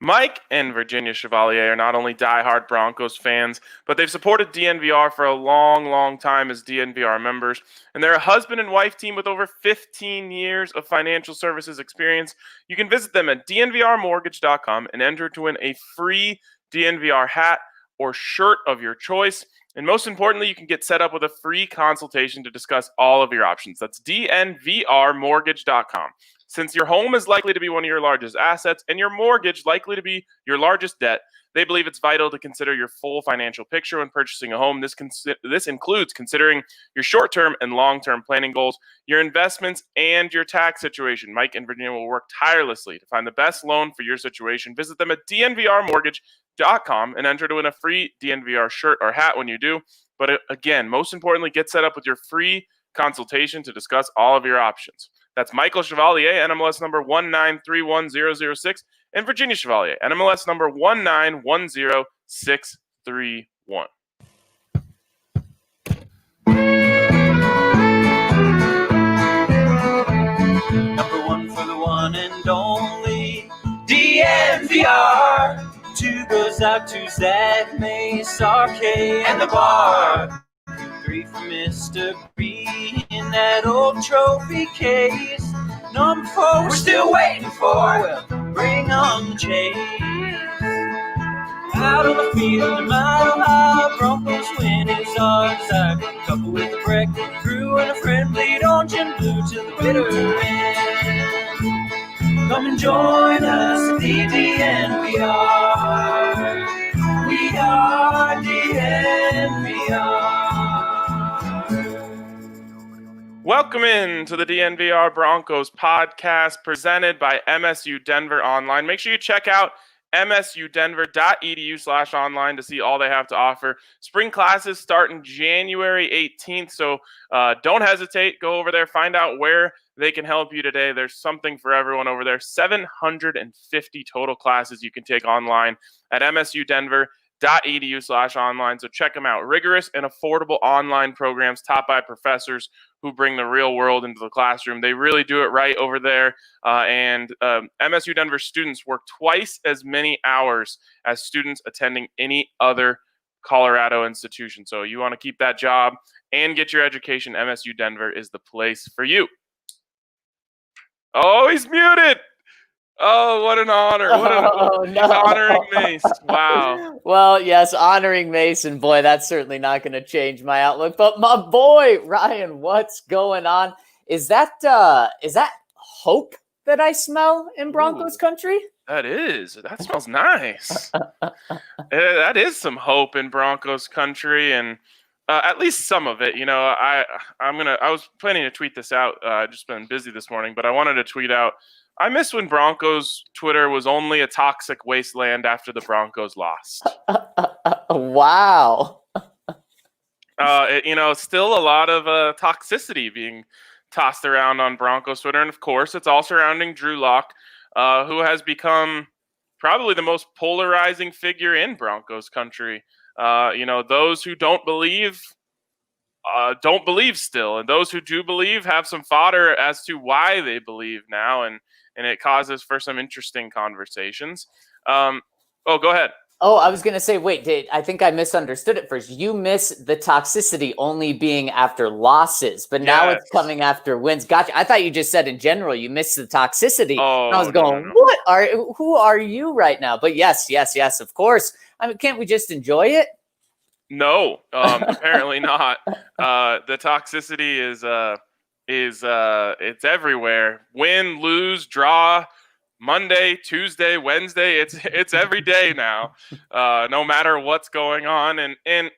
Mike and Virginia Chevalier are not only diehard Broncos fans, but they've supported DNVR for a long, long time as DNVR members, and they're a husband and wife team with over 15 years of financial services experience. You can visit them at dnvrmortgage.com and enter to win a free DNVR hat or shirt of your choice. And most importantly, you can get set up with a free consultation to discuss all of your options. That's dnvrmortgage.com. Since your home is likely to be one of your largest assets and your mortgage likely to be your largest debt, they believe it's vital to consider your full financial picture when purchasing a home. This includes considering your short-term and long-term planning goals, your investments, and your tax situation. Mike and Virginia will work tirelessly to find the best loan for your situation. Visit them at dnvrmortgage.com and enter to win a free DNVR shirt or hat when you do. But again, most importantly, get set up with your free consultation to discuss all of your options. That's Michael Chevalier, NMLS number 1931006, and Virginia Chevalier, NMLS number 1910631. Number one for the one and only DNVR. Two goes out to Zach, Mace, RK, and the bar. Three for Mr. B in that old trophy case. Number four, we're still waiting for. Well, bring on the chase. Out on the field, a mile high, Broncos win is our desire. Couple with a breakfast crew and a friend, bleed orange and blue to the bitter end. Come and join us at the DNVR. We are DNVR. Welcome in to the DNVR Broncos Podcast presented by MSU Denver Online. Make sure you check out msudenver.edu/online to see all they have to offer. Spring classes start in January 18th, so don't hesitate. Go over there, find out where they can help you today. There's something for everyone over there. 750 total classes you can take online at msudenver.edu/online. So check them out. Rigorous and affordable online programs taught by professors who bring the real world into the classroom. They really do it right over there. And MSU Denver students work twice as many hours as students attending any other Colorado institution. So you want to keep that job and get your education, MSU Denver is the place for you. Oh, he's muted. Oh, what an honor. He's honoring Mace. Wow. Well, yes, honoring Mason. Boy, that's certainly not going to change my outlook. But my boy, Ryan, what's going on? Is that hope that I smell in Broncos country? That is. That smells nice. That is some hope in Broncos country, and at least some of it. You know, I was planning to tweet this out. Just been busy this morning, but I wanted to tweet out. I miss when Broncos Twitter was only a toxic wasteland after the Broncos lost. Wow. Still a lot of toxicity being tossed around on Broncos Twitter. And, of course, it's all surrounding Drew Lock, who has become probably the most polarizing figure in Broncos country. Those who don't believe still. And those who do believe have some fodder as to why they believe now. And it causes for some interesting conversations. Go ahead. Oh, I was going to say, wait, I think I misunderstood it first. You miss the toxicity only being after losses, but now it's coming after wins. Gotcha. I thought you just said in general you miss the toxicity. Oh, and I was going, no. Who are you right now? But yes, of course. I mean, can't we just enjoy it? No, apparently not. The toxicity is it's everywhere. Win, lose, draw, Monday, Tuesday, Wednesday. It's every day now, no matter what's going on. And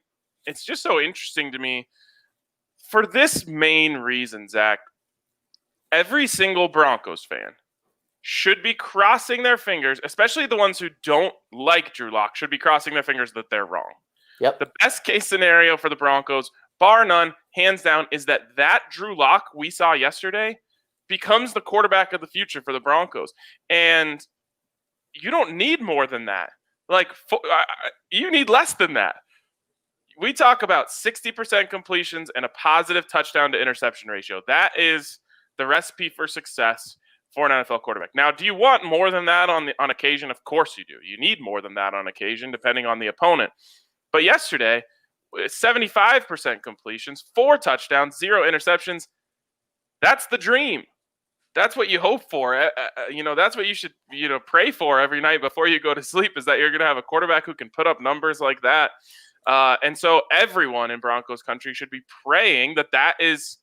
it's just so interesting to me for this main reason, Zach. Every single Broncos fan should be crossing their fingers, especially the ones who don't like Drew Lock, should be crossing their fingers that they're wrong. Yep. The best case scenario for the Broncos, bar none, hands down, is that Drew Lock we saw yesterday becomes the quarterback of the future for the Broncos. And you don't need more than that. You need less than that. We talk about 60% completions and a positive touchdown to interception ratio. That is the recipe for success for an NFL quarterback. Now, do you want more than that on occasion? Of course you do. You need more than that on occasion, depending on the opponent. But yesterday, 75% completions, 4 touchdowns, 0 interceptions. That's the dream. That's what you hope for. That's what you should, pray for every night before you go to sleep, is that you're going to have a quarterback who can put up numbers like that. And so everyone in Broncos country should be praying that is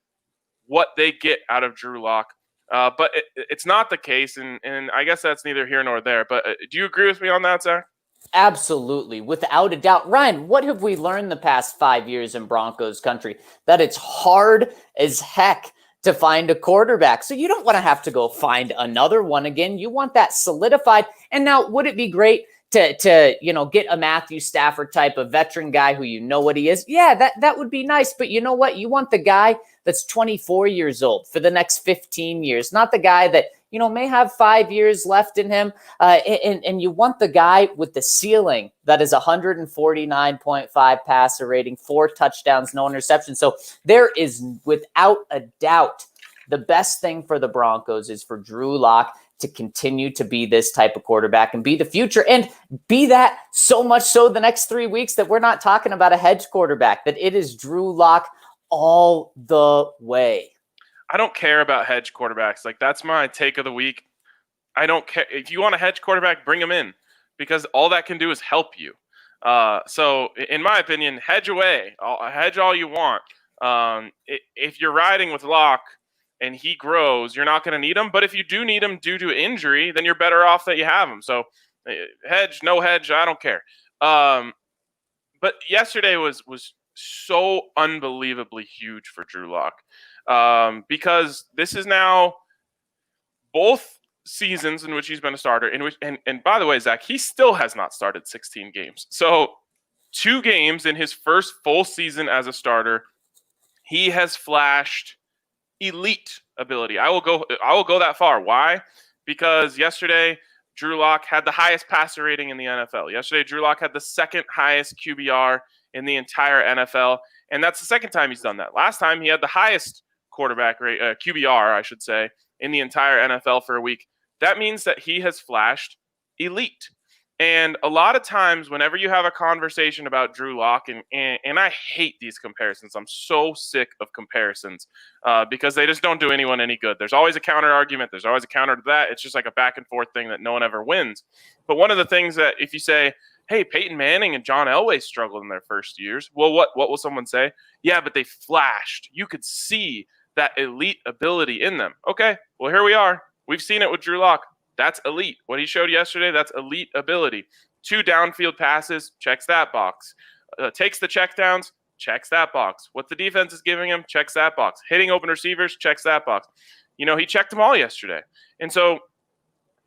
what they get out of Drew Lock. But it's not the case, and I guess that's neither here nor there. But do you agree with me on that, Zach? Absolutely, without a doubt. Ryan, what have we learned the past 5 years in Broncos country? That it's hard as heck to find a quarterback. So you don't want to have to go find another one again. You want that solidified. And now, would it be great to get a Matthew Stafford type of veteran guy who you know what he is? Yeah, that would be nice. But you know what? You want the guy that's 24 years old for the next 15 years, not the guy that, may have 5 years left in him. And you want the guy with the ceiling that is 149.5 passer rating, 4 touchdowns, no interceptions. So there is, without a doubt, the best thing for the Broncos is for Drew Lock to continue to be this type of quarterback and be the future, and be that so much so the next 3 weeks that we're not talking about a hedge quarterback, that it is Drew Lock all the way. I don't care about hedge quarterbacks. Like, that's my take of the week. I don't care. If you want a hedge quarterback, bring him in, because all that can do is help you. So in my opinion, hedge away. Hedge all you want. If you're riding with Lock and he grows, you're not going to need him. But if you do need him due to injury, then you're better off that you have him. So hedge, no hedge, I don't care. But yesterday was so unbelievably huge for Drew Lock, because this is now both seasons in which he's been a starter, and by the way, Zach, he still has not started 16 games. So 2 games in his first full season as a starter, he has flashed elite ability. I will go that far. Why? Because yesterday Drew Lock had the highest passer rating in the NFL. Yesterday Drew Lock had the second highest QBR in the entire NFL, and that's the second time he's done that. Last time he had the highest quarterback rate, QBR, I should say, in the entire NFL for a week. That means that he has flashed elite. And a lot of times, whenever you have a conversation about Drew Lock, and I hate these comparisons. I'm so sick of comparisons because they just don't do anyone any good. There's always a counter argument. There's always a counter to that. It's just like a back and forth thing that no one ever wins. But one of the things that, if you say, hey, Peyton Manning and John Elway struggled in their first years, well, what will someone say? Yeah, but they flashed. You could see that elite ability in them. Okay, well, here we are. We've seen it with Drew Lock. That's elite. What he showed yesterday, that's elite ability. 2 downfield passes, checks that box. Takes the checkdowns, checks that box. What the defense is giving him, checks that box. Hitting open receivers, checks that box. He checked them all yesterday. And so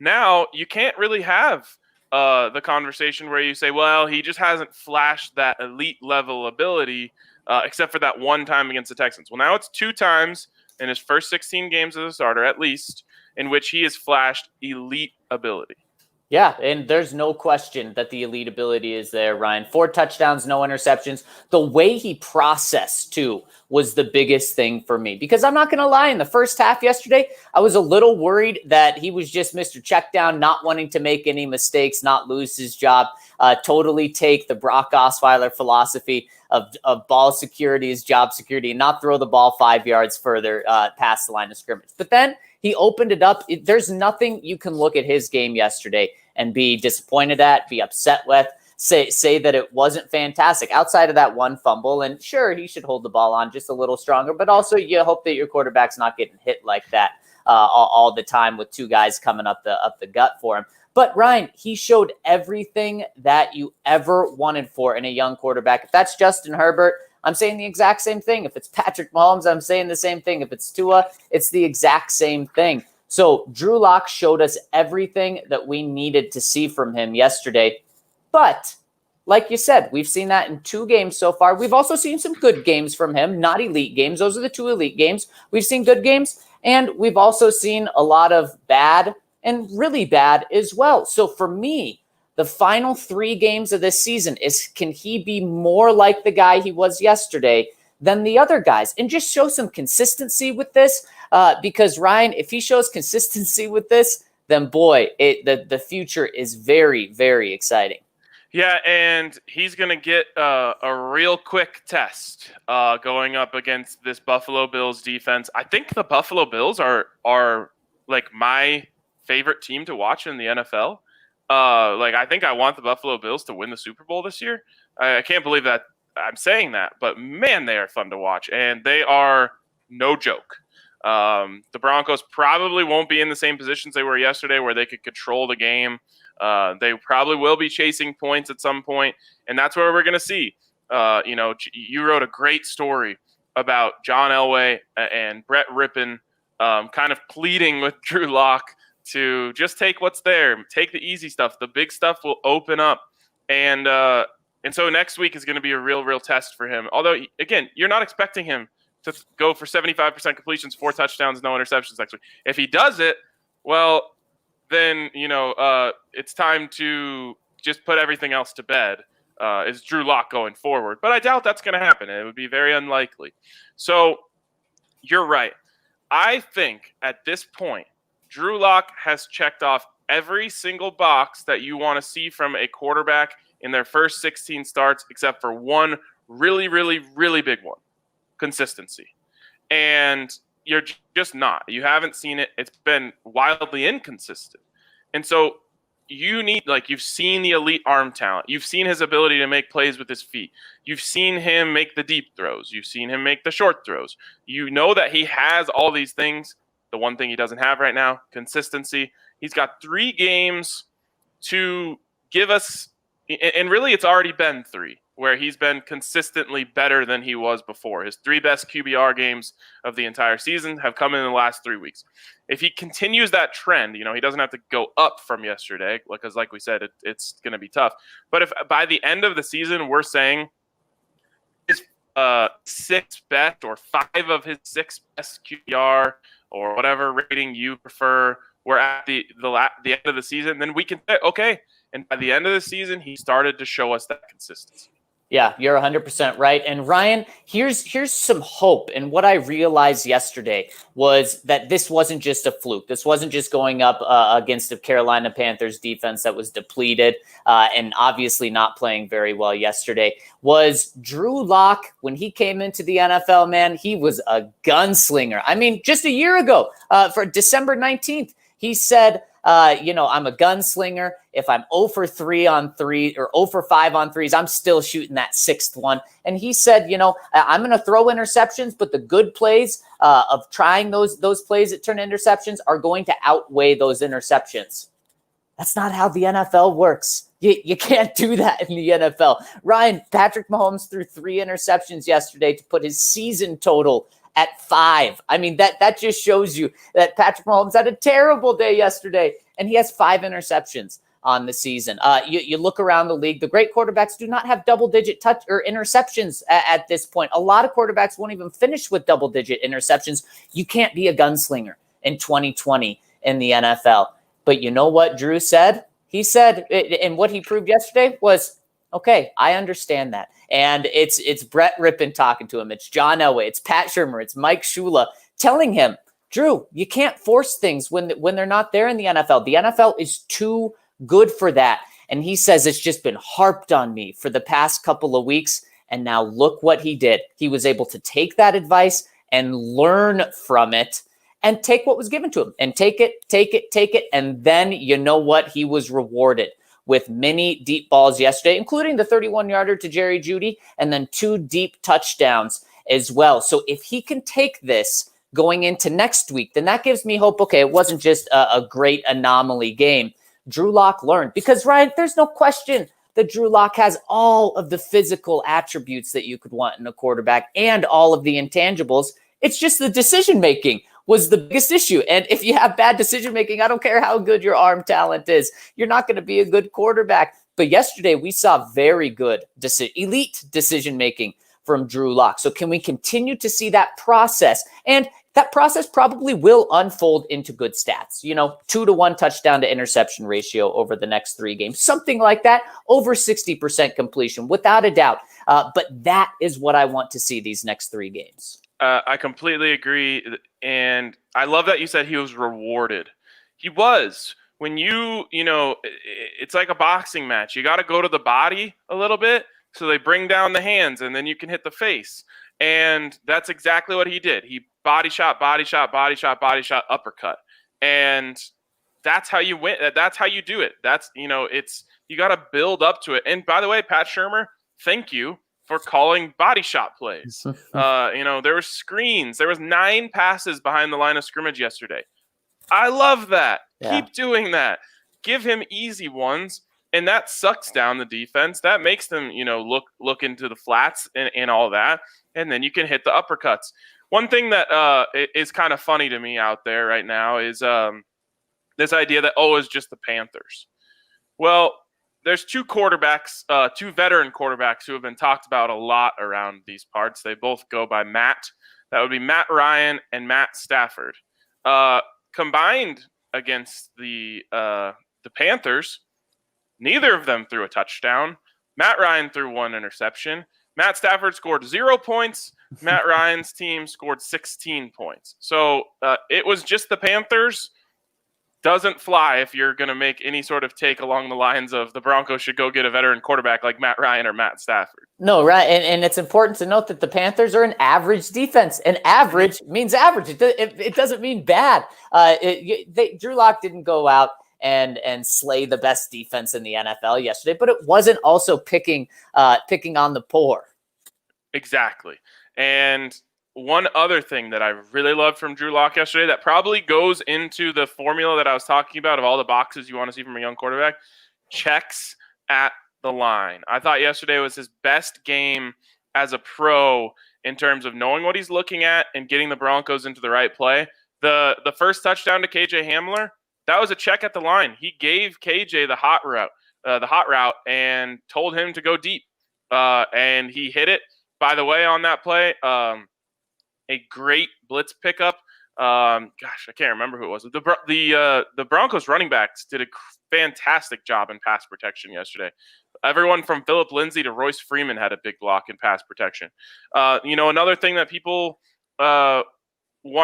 now you can't really have the conversation where you say, well, he just hasn't flashed that elite level ability except for that one time against the Texans. Well, now it's 2 times in his first 16 games as a starter, at least, in which he has flashed elite ability. Yeah, and there's no question that the elite ability is there, Ryan. 4 touchdowns, no interceptions. The way he processed, too, was the biggest thing for me. Because I'm not going to lie, in the first half yesterday, I was a little worried that he was just Mr. Checkdown, not wanting to make any mistakes, not lose his job, totally take the Brock Osweiler philosophy of ball security as job security and not throw the ball 5 yards further past the line of scrimmage. But then he opened it up. There's nothing you can look at his game yesterday and be disappointed at, be upset with, say that it wasn't fantastic outside of that one fumble. And sure, he should hold the ball on just a little stronger, but also you hope that your quarterback's not getting hit like that all the time with 2 guys coming up the gut for him. But Ryan, he showed everything that you ever wanted for in a young quarterback. If that's Justin Herbert, I'm saying the exact same thing. If it's Patrick Mahomes, I'm saying the same thing. If it's Tua, it's the exact same thing. So Drew Lock showed us everything that we needed to see from him yesterday. But like you said, we've seen that in 2 games so far. We've also seen some good games from him, not elite games. Those are the 2 elite games. We've seen good games, and we've also seen a lot of bad and really bad as well. So for me, the final 3 games of this season is, can he be more like the guy he was yesterday than the other guys, and just show some consistency with this. Because Ryan, if he shows consistency with this, then boy, the future is very, very exciting. Yeah, and he's going to get a real quick test going up against this Buffalo Bills defense. I think the Buffalo Bills are like my favorite team to watch in the NFL. I think I want the Buffalo Bills to win the Super Bowl this year. I can't believe that I'm saying that, but man, they are fun to watch, and they are no joke. The Broncos probably won't be in the same positions they were yesterday where they could control the game. They probably will be chasing points at some point, and that's where we're going to see. You wrote a great story about John Elway and Brett Rippon kind of pleading with Drew Lock to just take what's there, take the easy stuff. The big stuff will open up, and so next week is going to be a real test for him. Although, again, you're not expecting him to go for 75% completions, 4 touchdowns, no interceptions next week. If he does it, well, then, it's time to just put everything else to bed. Is Drew Lock going forward? But I doubt that's going to happen. It would be very unlikely. So you're right. I think at this point, Drew Lock has checked off every single box that you want to see from a quarterback in their first 16 starts, except for one really, really, really big one: consistency. And you're just not. You haven't seen it. It's been wildly inconsistent. And so you need, you've seen the elite arm talent. You've seen his ability to make plays with his feet. You've seen him make the deep throws. You've seen him make the short throws. You know that he has all these things. The one thing he doesn't have right now, consistency. He's got 3 games to give us, and really it's already been 3, where he's been consistently better than he was before. His 3 best QBR games of the entire season have come in the last 3 weeks. If he continues that trend, he doesn't have to go up from yesterday, because like we said, it's going to be tough. But if by the end of the season we're saying his 6 best or 5 of his 6 best QBR or whatever rating you prefer, we're at the end of the season, then we can say, okay, and by the end of the season, he started to show us that consistency. Yeah, you're 100% right. And Ryan, here's some hope. And what I realized yesterday was that this wasn't just a fluke. This wasn't just going up against the Carolina Panthers defense that was depleted and obviously not playing very well yesterday. Was Drew Lock, when he came into the NFL, man, he was a gunslinger. I mean, just a year ago, for December 19th, he said, I'm a gunslinger. If I'm 0 for 3 on 3 or 0 for 5 on 3s, I'm still shooting that 6th one. And he said, I'm going to throw interceptions, but the good plays of trying those plays that turn interceptions are going to outweigh those interceptions. That's not how the NFL works. You can't do that in the NFL. Ryan, Patrick Mahomes threw 3 interceptions yesterday to put his season total at 5. I mean, that just shows you that Patrick Mahomes had a terrible day yesterday, and he has 5 interceptions on the season. You look around the league, the great quarterbacks do not have double-digit touch or interceptions at this point. A lot of quarterbacks won't even finish with double-digit interceptions. You can't be a gunslinger in 2020 in the NFL. But you know what Drew said? He said, and what he proved yesterday was, okay, I understand that. And it's Brett Rippon talking to him. It's John Elway. It's Pat Shurmur. It's Mike Shula telling him, Drew, you can't force things when they're not there in the NFL. The NFL is too good for that. And he says it's just been harped on me for the past couple of weeks. And now look what he did. He was able to take that advice and learn from it and take what was given to him and take it. And then you know what? He was rewarded with many deep balls yesterday, including the 31-yarder to Jerry Jeudy, and then 2 deep touchdowns as well. So if he can take this going into next week, then that gives me hope. Okay, it wasn't just a great anomaly game. Drew Lock learned. Because, Ryan, there's no question that Drew Lock has all of the physical attributes that you could want in a quarterback and all of the intangibles. It's just the decision-making was the biggest issue. And if you have bad decision-making, I don't care how good your arm talent is, you're not going to be a good quarterback. But yesterday we saw very good, elite decision-making from Drew Lock. So can we continue to see that process? And that process probably will unfold into good stats. 2-to-1 touchdown to interception ratio over the next 3 games, something like that, over 60% completion, without a doubt. But that is what I want to see these next 3 games. I completely agree. And I love that you said he was rewarded. He was. When it's like a boxing match. You got to go to the body a little bit. So they bring down the hands and then you can hit the face. And that's exactly what he did. He body shot, uppercut. And that's how you win. That's how you do it. That's, you got to build up to it. And by the way, Pat Shurmur, thank you for calling body shot plays. There were screens. There was 9 passes behind the line of scrimmage yesterday. I love that. Yeah. Keep doing that. Give him easy ones. And that sucks down the defense. That makes them, look into the flats and all that. And then you can hit the uppercuts. One thing that is kind of funny to me out there right now is this idea that, it's just the Panthers. Well, there's 2 quarterbacks, 2 veteran quarterbacks who have been talked about a lot around these parts. They both go by Matt. That would be Matt Ryan and Matt Stafford. Combined against the Panthers, neither of them threw a touchdown. Matt Ryan threw 1 interception. Matt Stafford scored 0 points. Matt Ryan's team scored 16 points. So it was just the Panthers. Doesn't fly if you're going to make any sort of take along the lines of the Broncos should go get a veteran quarterback like Matt Ryan or Matt Stafford. No, right. And it's important to note that the Panthers are an average defense. And average means average. It doesn't mean bad. Drew Lock didn't go out and slay the best defense in the NFL yesterday, but it wasn't also picking on the poor. Exactly. And one other thing that I really loved from Drew Lock yesterday that probably goes into the formula that I was talking about of all the boxes you want to see from a young quarterback, checks at the line. I thought yesterday was his best game as a pro in terms of knowing what he's looking at and getting the Broncos into the right play. The first touchdown to KJ Hamler, that was a check at the line. He gave KJ the hot route and told him to go deep. And he hit it. By the way, on that play, a great blitz pickup. I can't remember who it was. The Broncos running backs did a fantastic job in pass protection yesterday. Everyone from Phillip Lindsay to Royce Freeman had a big block in pass protection. Another thing that people want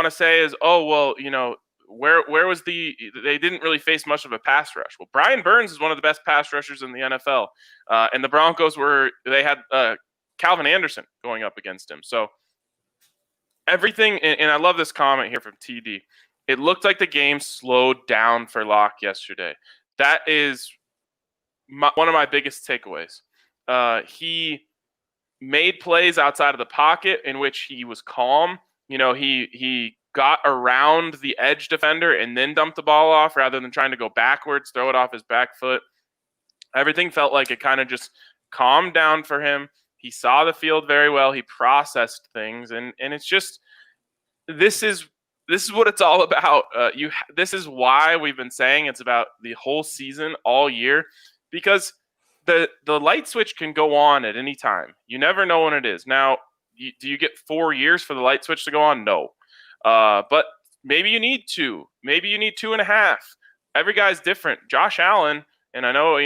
to say is, where was they didn't really face much of a pass rush. Well, Brian Burns is one of the best pass rushers in the NFL. And the Broncos they had Calvin Anderson going up against him. So everything, and I love this comment here from TD. It looked like the game slowed down for Lock yesterday. That is one of my biggest takeaways. He made plays outside of the pocket in which he was calm. He got around the edge defender and then dumped the ball off rather than trying to go backwards, throw it off his back foot. Everything felt like it kind of just calmed down for him. He saw the field very well. He processed things, and it's just this is what it's all about. This is why we've been saying it's about the whole season, all year, because the light switch can go on at any time. You never know when it is. Now, do you get 4 years for the light switch to go on? No, but maybe you need 2. Maybe you need 2.5. Every guy's different. Josh Allen, and I know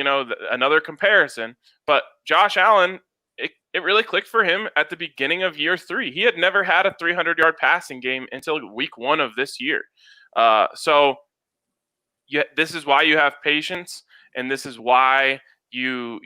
another comparison, but Josh Allen. It really clicked for him at the beginning of year 3. He had never had a 300-yard passing game until week 1 of this year. This is why you have patience, and this is why we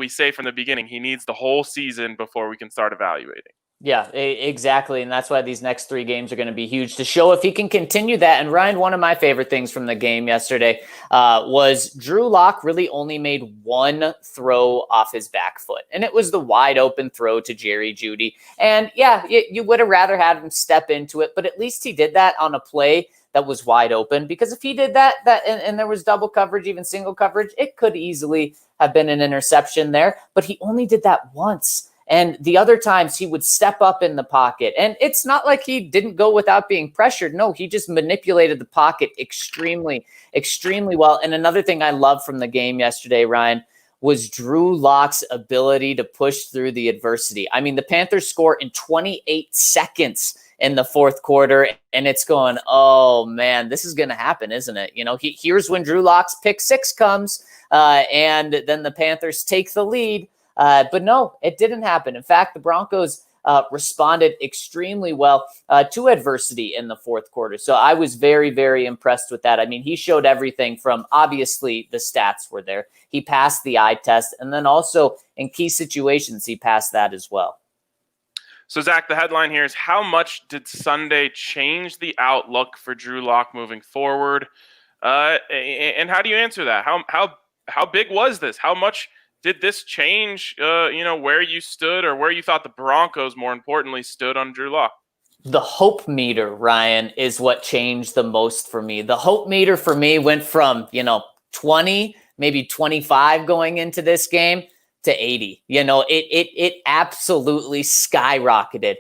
say from the beginning he needs the whole season before we can start evaluating. Yeah, exactly. And that's why these next 3 games are going to be huge to show if he can continue that. And Ryan, one of my favorite things from the game yesterday was Drew Lock really only made 1 throw off his back foot. And it was the wide open throw to Jerry Jeudy. And yeah, you would have rather had him step into it, but at least he did that on a play that was wide open, because if he did that and there was double coverage, even single coverage, it could easily have been an interception there. But he only did that once. And the other times he would step up in the pocket. And it's not like he didn't go without being pressured. No, he just manipulated the pocket extremely, extremely well. And another thing I love from the game yesterday, Ryan, was Drew Lock's ability to push through the adversity. I mean, the Panthers score in 28 seconds in the fourth quarter, and it's going, oh man, this is going to happen, isn't it? Here's when Drew Lock's pick six comes, and then the Panthers take the lead. But no, it didn't happen. In fact, the Broncos responded extremely well to adversity in the fourth quarter. So I was very, very impressed with that. I mean, he showed everything from, obviously the stats were there. He passed the eye test, and then also in key situations, he passed that as well. So, Zach, the headline here is, how much did Sunday change the outlook for Drew Lock moving forward? And how do you answer that? How big was this? How much did this change, where you stood, or where you thought the Broncos, more importantly, stood on Drew Lock? The hope meter, Ryan, is what changed the most for me. The hope meter for me went from, 20, maybe 25 going into this game to 80. It absolutely skyrocketed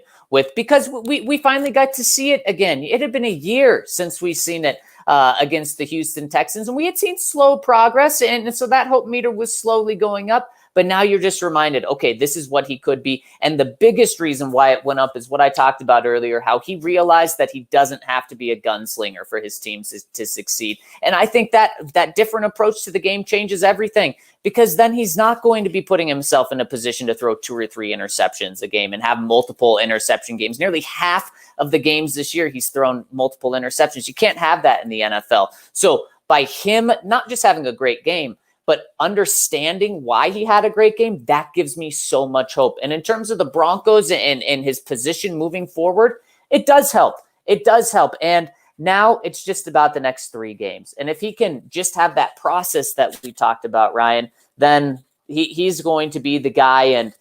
because we finally got to see it again. It had been a year since we've seen it against the Houston Texans, and we had seen slow progress, and so that hope meter was slowly going up. But now you're just reminded, okay, this is what he could be. And the biggest reason why it went up is what I talked about earlier, how he realized that he doesn't have to be a gunslinger for his teams to succeed. And I think that different approach to the game changes everything, because then he's not going to be putting himself in a position to throw 2 or 3 interceptions a game and have multiple interception games. Nearly half of the games this year, he's thrown multiple interceptions. You can't have that in the NFL. So by him not just having a great game, but understanding why he had a great game, that gives me so much hope. And in terms of the Broncos and his position moving forward, it does help. It does help. And now it's just about the next 3 games. And if he can just have that process that we talked about, Ryan, then he's going to be the guy. And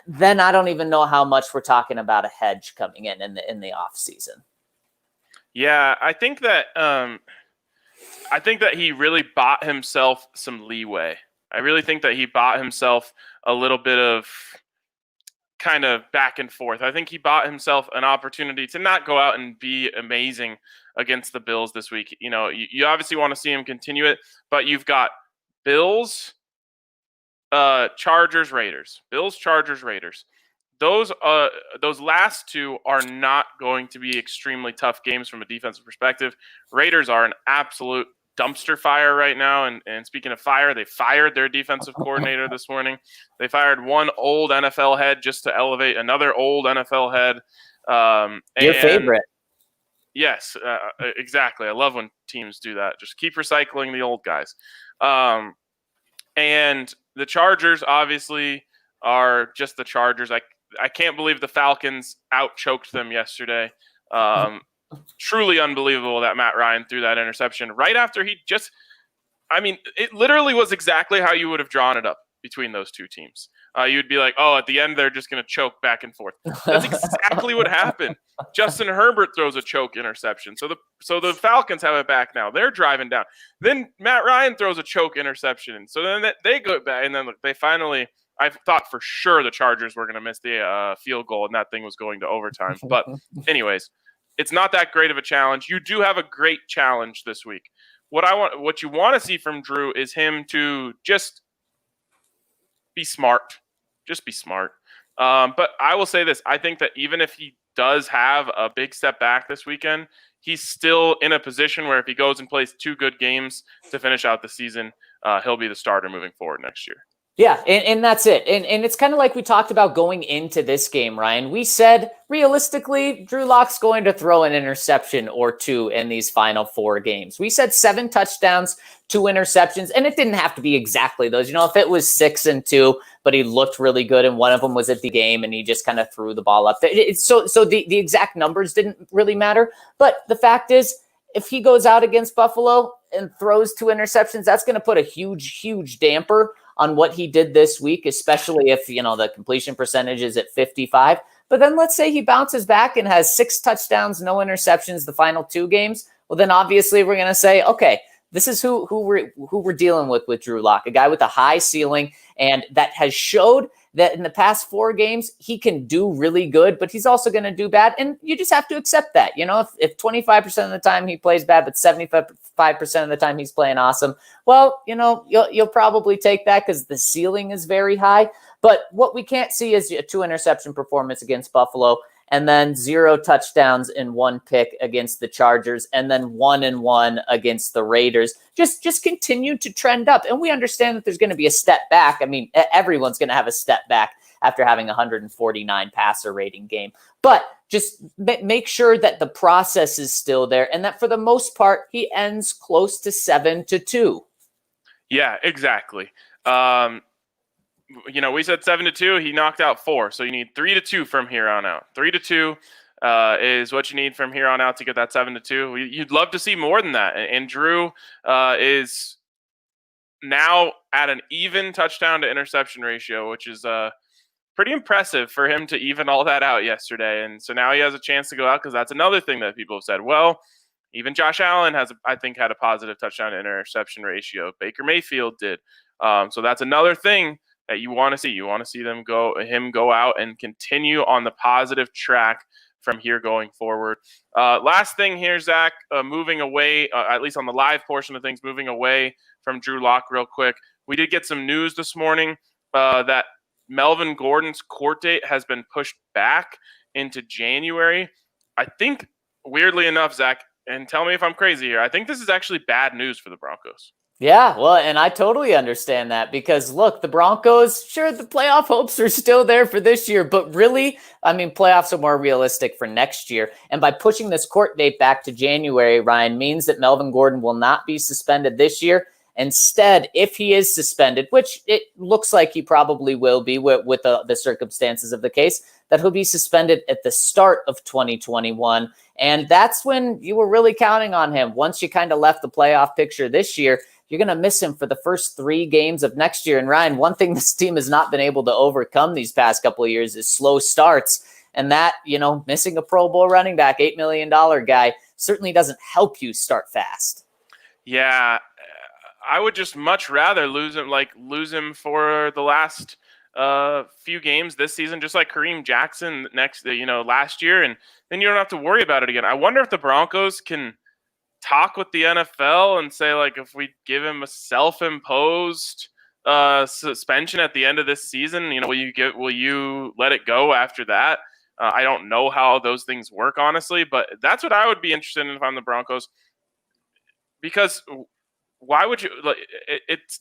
then I don't even know how much we're talking about a hedge coming in the offseason. Yeah, I think that he really bought himself some leeway. I really think that he bought himself a little bit of kind of back and forth. I think he bought himself an opportunity to not go out and be amazing against the Bills this week. You obviously want to see him continue it, but you've got Bills, Chargers, Raiders. Bills, Chargers, Raiders. Those last 2 are not going to be extremely tough games from a defensive perspective. Raiders are an absolute dumpster fire right now. And speaking of fire, they fired their defensive coordinator this morning. They fired one old NFL head just to elevate another old NFL head. Your favorite. Yes, exactly. I love when teams do that. Just keep recycling the old guys. And the Chargers obviously are just the Chargers. I can't believe the Falcons out-choked them yesterday. Truly unbelievable that Matt Ryan threw that interception right after it literally was exactly how you would have drawn it up between those two teams. You'd be like, oh, at the end, they're just going to choke back and forth. That's exactly what happened. Justin Herbert throws a choke interception. So the Falcons have it back now. They're driving down. Then Matt Ryan throws a choke interception. So then they go back, and then they finally – I thought for sure the Chargers were going to miss the field goal, and that thing was going to overtime. But anyways, it's not that great of a challenge. You do have a great challenge this week. What you want to see from Drew is him to just be smart. Just be smart. But I will say this. I think that even if he does have a big step back this weekend, he's still in a position where if he goes and plays 2 good games to finish out the season, he'll be the starter moving forward next year. Yeah, and that's it. And it's kind of like we talked about going into this game, Ryan. We said, realistically, Drew Lock's going to throw an interception or 2 in these final 4 games. We said 7 touchdowns, 2 interceptions, and it didn't have to be exactly those. If it was 6 and 2, but he looked really good, and one of them was at the game, and he just kind of threw the ball up there. So the exact numbers didn't really matter. But the fact is, if he goes out against Buffalo and throws 2 interceptions, that's going to put a huge, huge damper on what he did this week, especially if, the completion percentage is at 55. But then let's say he bounces back and has 6 touchdowns, no interceptions the final 2 games. Well, then obviously we're going to say, okay, this is who we're dealing with Drew Lock, a guy with a high ceiling and that has showed that in the past 4 games, he can do really good, but he's also going to do bad. And you just have to accept that. If 25% of the time he plays bad, but 75% of the time he's playing awesome, well, you'll probably take that because the ceiling is very high. But what we can't see is a 2 interception performance against Buffalo, and then 0 touchdowns and 1 pick against the Chargers, and then 1-1 against the Raiders. Just continue to trend up. And we understand that there's going to be a step back. I mean, everyone's going to have a step back after having a 149 passer rating game. But just make sure that the process is still there, and that for the most part, he ends close to 7-2. Yeah, exactly. We said 7-2. He knocked out 4, so you need 3-2 from here on out. 3-2 is what you need from here on out to get that 7-2. You'd love to see more than that. And Drew is now at an even touchdown to interception ratio, which is pretty impressive for him to even all that out yesterday. And so now he has a chance to go out, because that's another thing that people have said. Well, even Josh Allen had a positive touchdown to interception ratio. Baker Mayfield did. So that's another thing that you want to see. You want to see him go out and continue on the positive track from here going forward. Last thing here, Zach, moving away, at least on the live portion of things, moving away from Drew Lock real quick. We did get some news this morning that Melvin Gordon's court date has been pushed back into January. I think, weirdly enough, Zach, and tell me if I'm crazy here, I think this is actually bad news for the Broncos. Yeah, well, and I totally understand that, because look, the Broncos, sure, the playoff hopes are still there for this year, but really, I mean, playoffs are more realistic for next year. And by pushing this court date back to January, Ryan, means that Melvin Gordon will not be suspended this year. Instead, if he is suspended, which it looks like he probably will be with the circumstances of the case, that he'll be suspended at the start of 2021. And that's when you were really counting on him. Once you kind of left the playoff picture this year, you're going to miss him for the first 3 games of next year. And Ryan, one thing this team has not been able to overcome these past couple of years is slow starts. And that, missing a Pro Bowl running back, $8 million guy, certainly doesn't help you start fast. Yeah, I would just much rather lose him for the last few games this season, just like Kareem Jackson last year, and then you don't have to worry about it again. I wonder if the Broncos can talk with the NFL and say, like, if we give him a self-imposed suspension at the end of this season, will you let it go after that? I don't know how those things work, honestly, but that's what I would be interested in if I'm the Broncos, because why would you? It's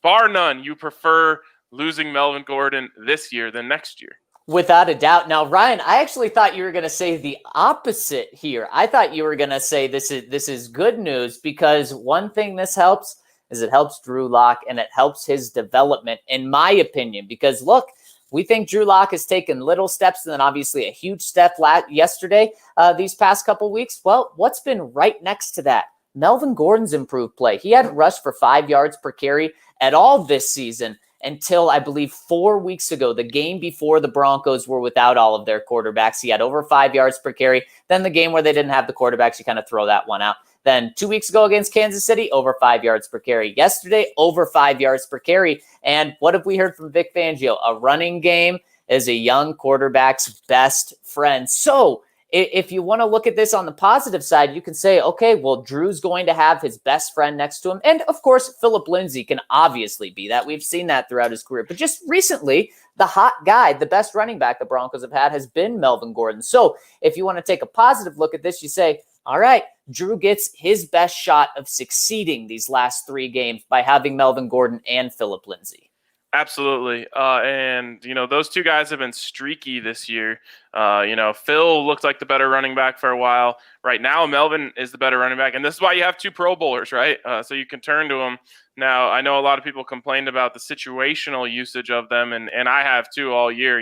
bar none. You prefer losing Melvin Gordon this year than next year. Without a doubt. Now, Ryan, I actually thought you were going to say the opposite here. I thought you were going to say this is good news, because one thing this helps is it helps Drew Lock, and it helps his development, in my opinion. Because look, we think Drew Lock has taken little steps, and then obviously a huge step yesterday, these past couple weeks. Well, what's been right next to that? Melvin Gordon's improved play. He hadn't rushed for 5 yards per carry at all this season until, I believe, 4 weeks ago, the game before the Broncos were without all of their quarterbacks. He had over 5 yards per carry. Then the game where they didn't have the quarterbacks, you kind of throw that one out. Then 2 weeks ago against Kansas City, over 5 yards per carry. Yesterday, over 5 yards per carry. And what have we heard from Vic Fangio? A running game is a young quarterback's best friend. So if you want to look at this on the positive side, you can say, okay, well, Drew's going to have his best friend next to him. And of course, Phillip Lindsay can obviously be that. We've seen that throughout his career. But just recently, the hot guy, the best running back the Broncos have had, has been Melvin Gordon. So if you want to take a positive look at this, you say, all right, Drew gets his best shot of succeeding these last 3 games by having Melvin Gordon and Phillip Lindsay. Absolutely. And, those 2 guys have been streaky this year. Phil looked like the better running back for a while. Right now, Melvin is the better running back. And this is why you have 2 Pro Bowlers, right? So you can turn to them. Now, I know a lot of people complained about the situational usage of them, and I have too all year.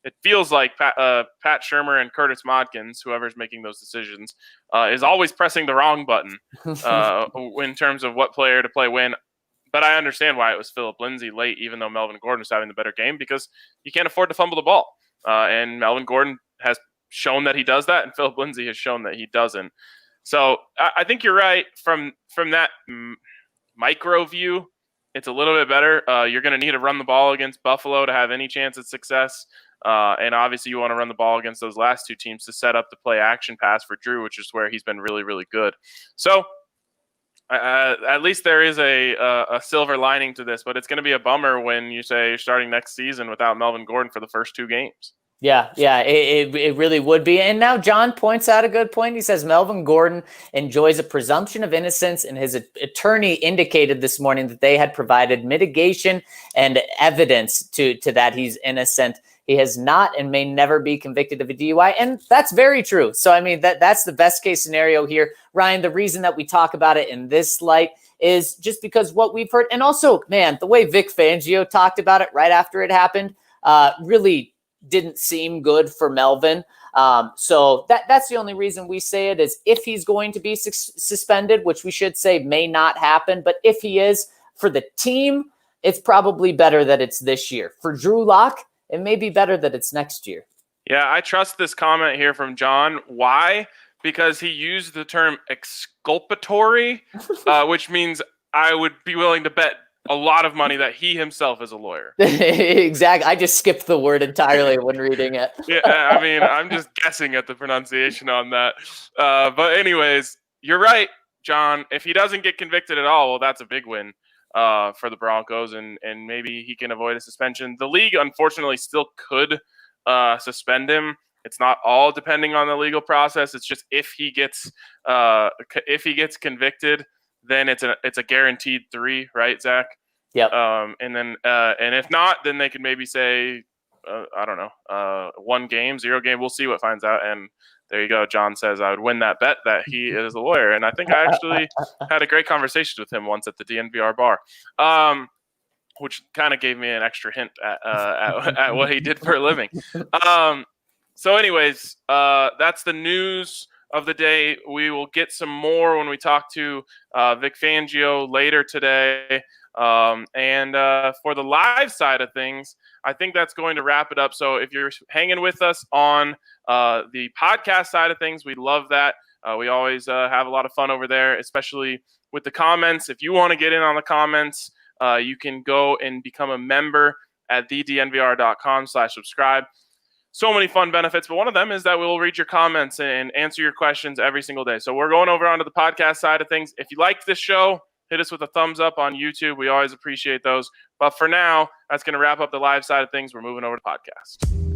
It feels like Pat Shurmur and Curtis Modkins, whoever's making those decisions, is always pressing the wrong button in terms of what player to play when. But I understand why it was Phillip Lindsay late, even though Melvin Gordon was having the better game, because you can't afford to fumble the ball. And Melvin Gordon has shown that he does that, and Phillip Lindsay has shown that he doesn't. So I think you're right from that micro view. it's a little bit better. You're going to need to run the ball against Buffalo to have any chance at success. And obviously you want to run the ball against those last two teams to set up the play action pass for Drew, which is where he's been really, really good. So at least there is a silver lining to this, but it's going to be a bummer when you say you're starting next season without Melvin Gordon for the first two games. Yeah, it really would be. And now John points out a good point. He says Melvin Gordon enjoys a presumption of innocence, and his attorney indicated this morning that they had provided mitigation and evidence to that he's innocent. He has not and may never be convicted of a DUI, and that's very true. So, I mean, that's the best case scenario here. Ryan, the reason that we talk about it in this light is just because what we've heard, and also, man, the way Vic Fangio talked about it right after it happened really didn't seem good for Melvin. So that's the only reason we say it, is if he's going to be suspended, which we should say may not happen. But if he is, for the team, it's probably better that it's this year. For Drew Lock, it may be better that it's next year. Yeah, I trust this comment here from John. Why? Because he used the term exculpatory, which means I would be willing to bet a lot of money that he himself is a lawyer. Exactly. I just skipped the word entirely when reading it. Yeah, I mean, I'm just guessing at the pronunciation on that. But anyways, you're right, John. If he doesn't get convicted at all, well, that's a big win for the Broncos, and maybe he can avoid a suspension. The league, unfortunately, still could suspend him. It's not all depending on the legal process. It's just if he gets convicted, then it's a guaranteed 3, right, Zach? Yep. And then and if not, then they could maybe say, I don't know, 1 game, 0 game. We'll see what finds out. And there you go. John says I would win that bet that he is a lawyer. And I think I actually had a great conversation with him once at the DNVR bar, which kind of gave me an extra hint at what he did for a living. So anyways, that's the news of the day. We will get some more when we talk to Vic Fangio later today. And for the live side of things, I think that's going to wrap it up. So if you're hanging with us on the podcast side of things, we love that. We always have a lot of fun over there, especially with the comments. If you want to get in on the comments, you can go and become a member at thednvr.com/subscribe. So many fun benefits, but one of them is that we'll read your comments and answer your questions every single day. So we're going over onto the podcast side of things. If you liked this show, hit us with a thumbs up on YouTube. We always appreciate those. But for now, that's going to wrap up the live side of things. We're moving over to podcast.